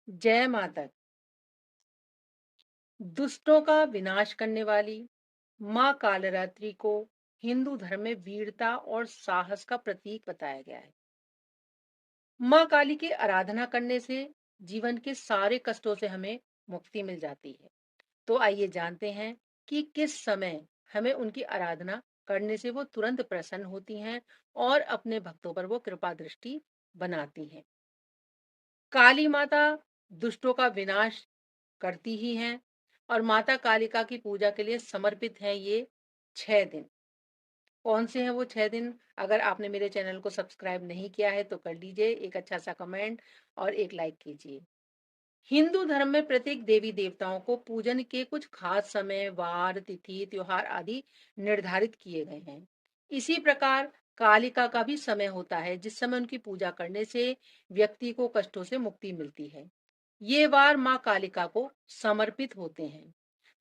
जय माता। दुष्टों का विनाश करने वाली माँ कालरात्रि को हिंदू धर्म में वीरता और साहस का प्रतीक बताया गया है। माँ काली की आराधना करने से जीवन के सारे कष्टों से हमें मुक्ति मिल जाती है। तो आइए जानते हैं कि किस समय हमें उनकी आराधना करने से वो तुरंत प्रसन्न होती हैं और अपने भक्तों पर वो कृपा दृष्टि बनाती हैं। काली माता दुष्टों का विनाश करती ही हैं और माता कालिका की पूजा के लिए समर्पित हैं ये 6 दिन। कौन से हैं वो 6 दिन? अगर आपने मेरे चैनल को सब्सक्राइब नहीं किया है तो कर लीजिए, एक अच्छा सा कमेंट और एक लाइक कीजिए। हिंदू धर्म में प्रत्येक देवी देवताओं को पूजन के कुछ खास समय, वार, तिथि, त्योहार आदि निर्धारित किए गए हैं। इसी प्रकार कालिका का भी समय होता है जिस समय उनकी पूजा करने से व्यक्ति को कष्टों से मुक्ति मिलती है। ये वार माँ कालिका को समर्पित होते हैं।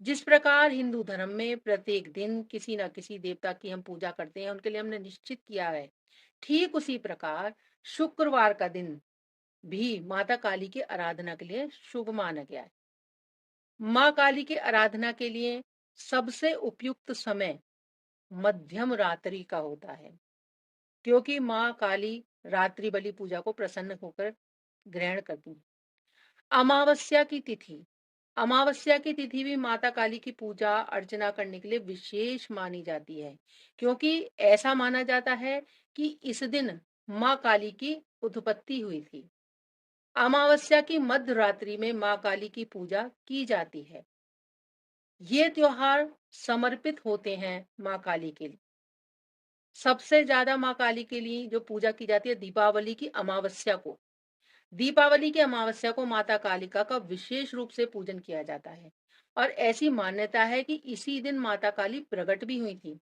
जिस प्रकार हिंदू धर्म में प्रत्येक दिन किसी न किसी देवता की हम पूजा करते हैं, उनके लिए हमने निश्चित किया है, ठीक उसी प्रकार शुक्रवार का दिन भी माता काली की आराधना के लिए शुभ माना गया है। माँ काली की आराधना के लिए सबसे उपयुक्त समय मध्यम रात्रि का होता है, क्योंकि माँ काली रात्रि बलि पूजा को प्रसन्न होकर ग्रहण करती है। अमावस्या की तिथि, अमावस्या की तिथि भी माता काली की पूजा अर्चना करने के लिए विशेष मानी जाती है, क्योंकि ऐसा माना जाता है कि इस दिन माँ काली की उत्पत्ति हुई थी। अमावस्या की मध्य रात्रि में माँ काली की पूजा की जाती है। ये त्योहार समर्पित होते हैं माँ काली के लिए। सबसे ज्यादा माँ काली के लिए जो पूजा की जाती है दीपावली की अमावस्या को। दीपावली की अमावस्या को माता कालिका का विशेष रूप से पूजन किया जाता है और ऐसी मान्यता है कि इसी दिन माता काली प्रकट भी हुई थी।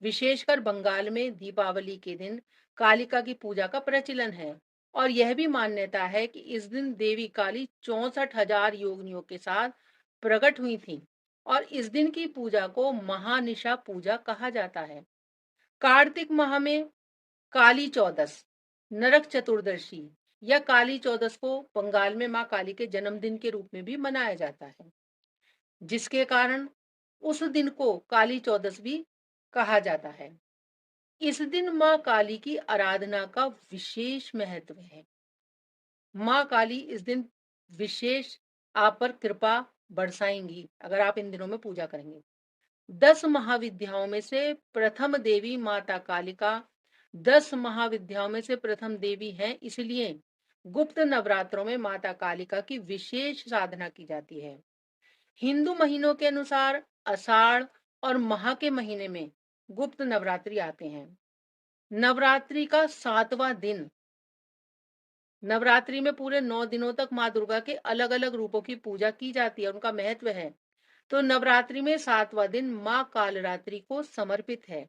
विशेषकर बंगाल में दीपावली के दिन कालिका की पूजा का प्रचलन है और यह भी मान्यता है कि इस दिन देवी काली 64,000 योगिनियों के साथ प्रकट हुई थी और इस दिन की पूजा को महानिशा पूजा कहा जाता है। कार्तिक माह में काली चौदस, नरक चतुर्दशी या काली चौदस को बंगाल में मां काली के जन्मदिन के रूप में भी मनाया जाता है, जिसके कारण उस दिन को काली चौदस भी कहा जाता है। इस दिन माँ काली की आराधना का विशेष महत्व है। माँ काली इस दिन विशेष आप पर कृपा बरसाएंगी अगर आप इन दिनों में पूजा करेंगे। 10 महाविद्याओं में से प्रथम देवी माता कालिका 10 महाविद्याओं में से प्रथम देवी है, इसलिए गुप्त नवरात्रों में माता कालिका की विशेष साधना की जाती है। हिंदू महीनों के अनुसार आषाढ़ और माह के महीने में गुप्त नवरात्रि आते हैं। नवरात्रि का 7वां दिन, नवरात्रि में पूरे 9 दिनों तक माँ दुर्गा के अलग अलग रूपों की पूजा की जाती है, उनका महत्व है। तो नवरात्रि में 7वां दिन माँ कालरात्रि को समर्पित है,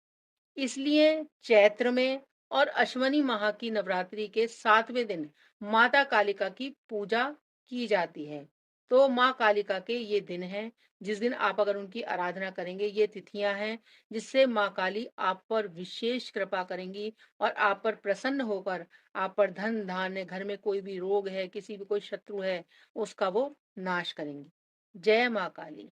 इसलिए चैत्र में और अश्वनी माह की नवरात्रि के 7वें दिन माता कालिका की पूजा की जाती है। तो माँ कालिका के ये दिन हैं जिस दिन आप अगर उनकी आराधना करेंगे, ये तिथियां हैं जिससे माँ काली आप पर विशेष कृपा करेंगी और आप पर प्रसन्न होकर आप पर धन धान्य, घर में कोई भी रोग है, किसी भी कोई शत्रु है, उसका वो नाश करेंगी। जय माँ काली।